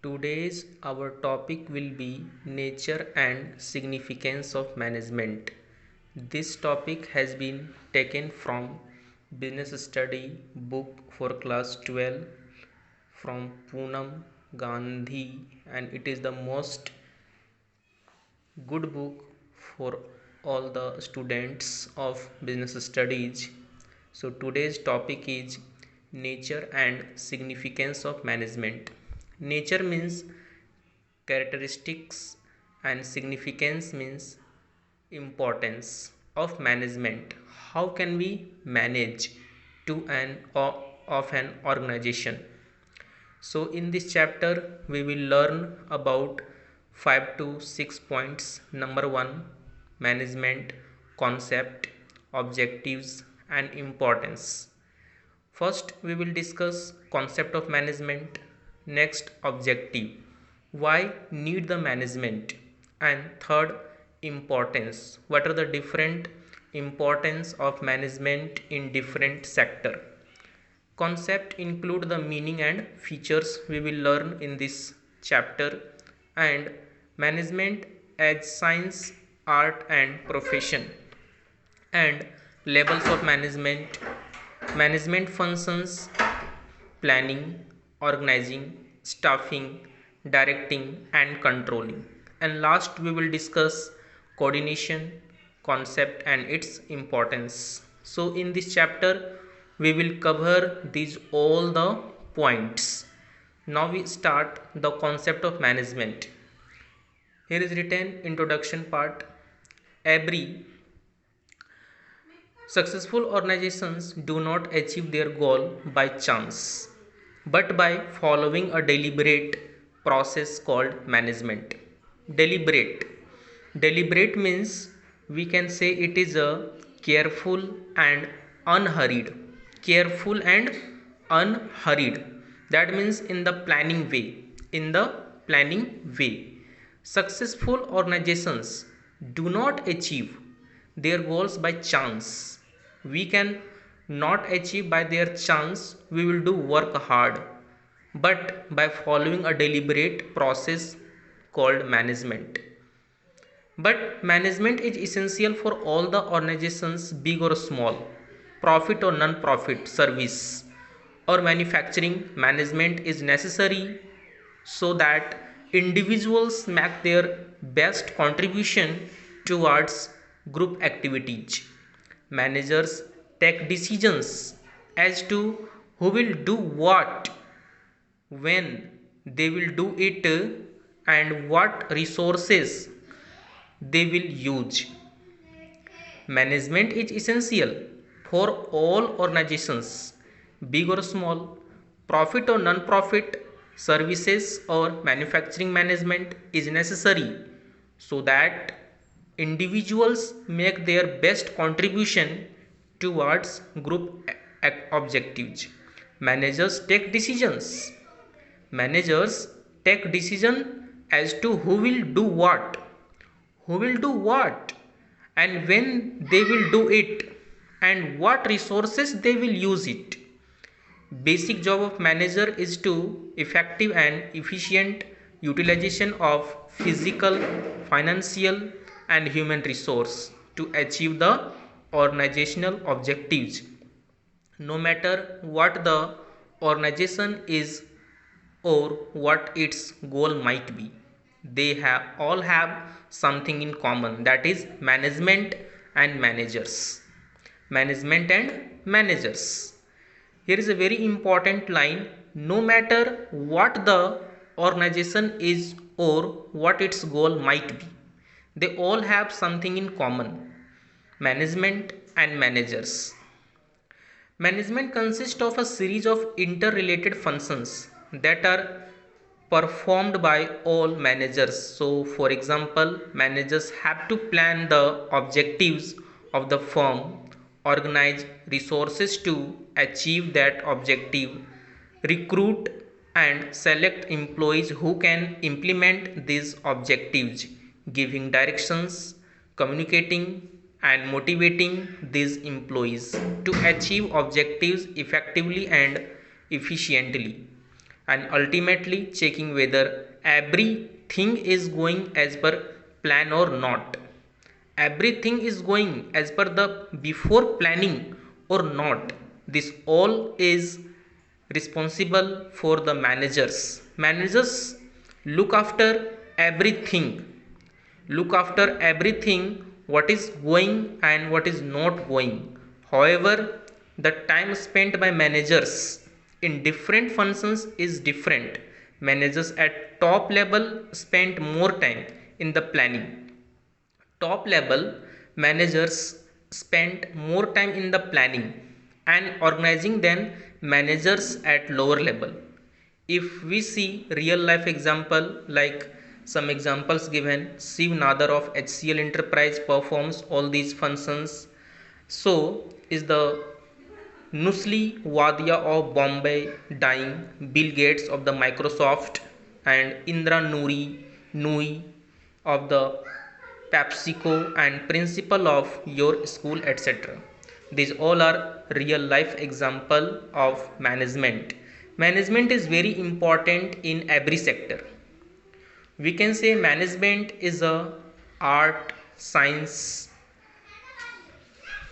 Today's our topic will be nature and significance of management. This topic has been taken from Business Study book for class 12 from Poonam Gandhi, and it is the most good book for all the students of business studies. So today's topic is nature and significance of management. Nature means characteristics and significance means importance of management. How can we manage to an of an organization? So in this chapter we will learn about 5 to 6 points. Number 1, management concept, objectives and importance. First we will discuss concept of management, next objective, why need the management, and third importance, what are the different importance of management in different sector. Concept include the meaning and features we will learn in this chapter, and management as science, art and profession, and levels of management, management functions, planning, organizing, staffing, directing and controlling. And last we will discuss coordination concept and its importance. So in this chapter we will cover these all the points. Now we start the concept of management. Here is written introduction part. Every successful organizations do not achieve their goal by chance, but by following a deliberate process called management. Deliberate. Deliberate means we can say it is a careful and unhurried. Careful and unhurried. That means in the planning way. In the planning way. Successful organizations do not achieve their goals by chance. We can not achieve by their chance. We will do work hard, but by following a deliberate process called management. But management is essential for all the organizations, big or small, profit or non-profit, service or manufacturing. Management is necessary so that individuals make their best contribution towards group activities. Managers take decisions as to who will do what, when they will do it, and what resources they will use. Management is essential for all organizations, big or small, profit or non-profit, services or manufacturing. Management is necessary so that individuals make their best contribution towards group objectives. Managers take decisions. Managers take decision as to who will do what, and when they will do it, and what resources they will use it. Basic job of manager is to effective and efficient utilization of physical, financial and human resource to achieve the organizational objectives. No matter what the organization is or what its goal might be, they all have something in common, that is management and managers. Management and managers. Here is a very important line. No matter what the organization is or what its goal might be, they all have something in common. Management and managers. Management consists of a series of interrelated functions that are performed by all managers. So for example, managers have to plan the objectives of the firm, organize resources to achieve that objective, recruit and select employees who can implement these objectives, giving directions, communicating and motivating these employees to achieve objectives effectively and efficiently. and ultimately checking whether everything is going as per plan or not. Everything is going as per the before planning or not. This all is responsible for the managers. Managers look after everything, look after everything what is going and what is not going. However, the time spent by managers in different functions is different. Managers at top level spend more time in the planning. Top level managers spend more time in the planning and organizing than managers at lower level. If we see real life example, like some examples given, Shiv Nadar of HCL Enterprise performs all these functions. So is the Nusli Wadia of Bombay dying, Bill Gates of the Microsoft, and Indra Nui of the PepsiCo, and principal of your school, etc. These all are real life example of management. Management is very important in every sector. We can say management is a art, science.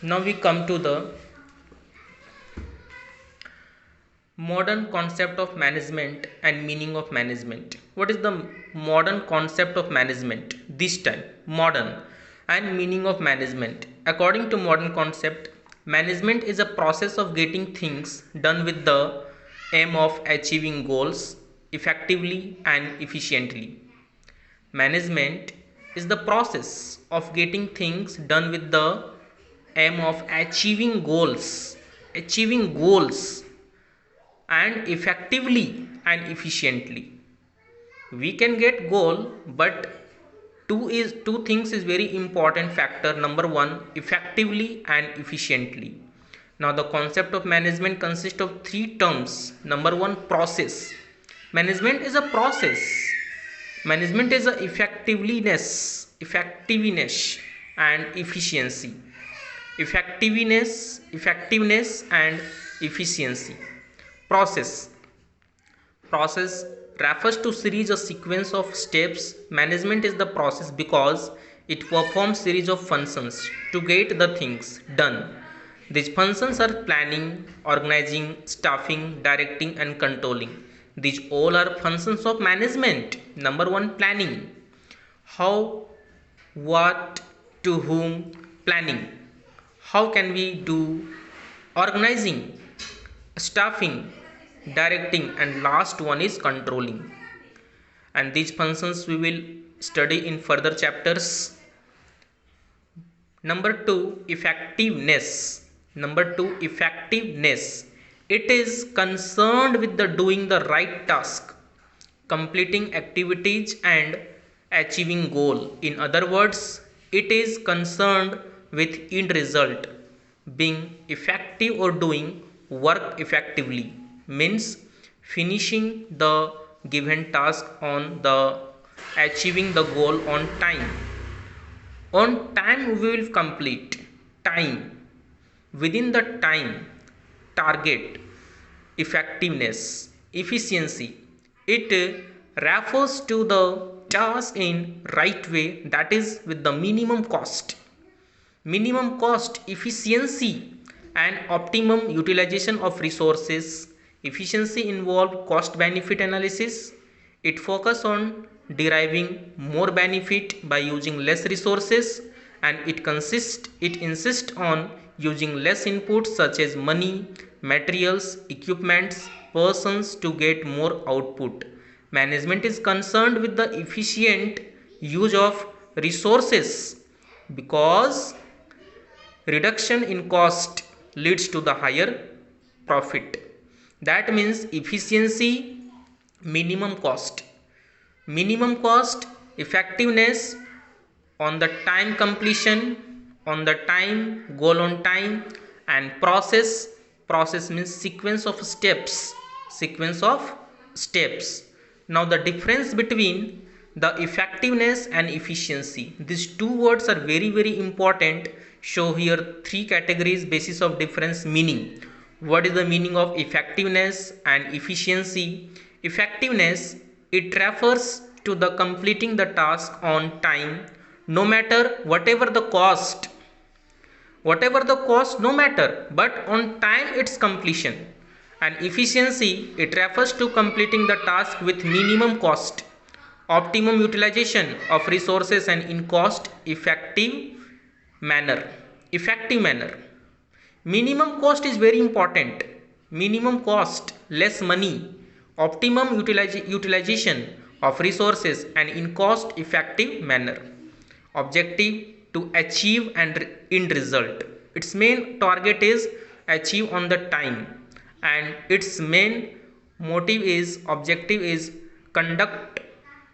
Now we come to the modern concept of management and meaning of management. What is the modern concept of management this time? Modern and meaning of management. According to modern concept, management is a process of getting things done with the aim of achieving goals effectively and efficiently. Management is the process of getting things done with the aim of achieving goals and effectively and efficiently. We can get goal, but two things is very important factor. Number one, effectively and efficiently. Now the concept of management consists of three terms. Number one, process. Management is a process. Management is a effectiveness and efficiency. Effectiveness and efficiency. Process refers to series or sequence of steps. Management is the process because it performs series of functions to get the things done. These functions are planning, organizing, staffing, directing, and controlling. These all are functions of management. Number one, planning. How, what, to whom, planning. How can we do organizing, staffing, directing, and last one is controlling. And these functions we will study in further chapters. Number two, effectiveness. It is concerned with the doing the right task, completing activities, and achieving goal. In other words, it is concerned with end result. Being effective or doing work effectively means finishing the given task on the achieving the goal on time. On time we will complete. Time, within the time target. Effectiveness, efficiency, it refers to the task in right way, that is with the minimum cost. Efficiency and optimum utilization of resources. Efficiency involve cost benefit analysis. It focus on deriving more benefit by using less resources, and it insists on using less inputs such as money, materials, equipments, persons to get more output. Management is concerned with the efficient use of resources because reduction in cost leads to the higher profit. That means efficiency, minimum cost, effectiveness, on the time completion, on the time, goal on time, and process means sequence of steps. Now the difference between the effectiveness and efficiency, these two words are very very important. Show here three categories basis of difference meaning. What is the meaning of effectiveness and efficiency? Effectiveness, it refers to the completing the task on time, no matter whatever the cost, no matter, but on time its completion. And efficiency, it refers to completing the task with minimum cost, optimum utilization of resources, and in cost manner effective manner. Minimum cost is very important. Minimum cost, less money, optimum utilization of resources, and in cost effective manner. Objective, to achieve and end result. Its main target is achieve on the time, and its main objective is conduct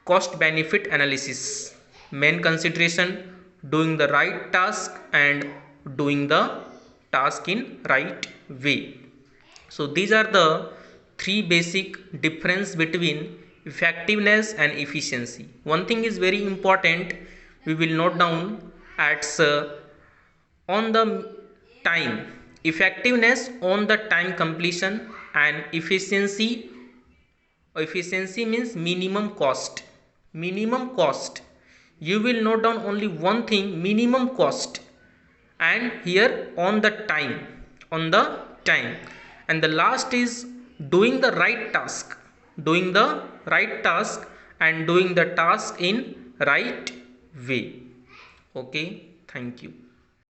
cost benefit analysis. Main consideration, doing the right task and doing the task in right way. So these are the three basic difference between effectiveness and efficiency. One thing is very important, we will note down at on the time. Effectiveness on the time completion, and efficiency means minimum cost. Minimum cost, you will note down only one thing, minimum cost, and here on the time, and the last is doing the right task, doing the right task and doing the task in right way. Okay, thank you.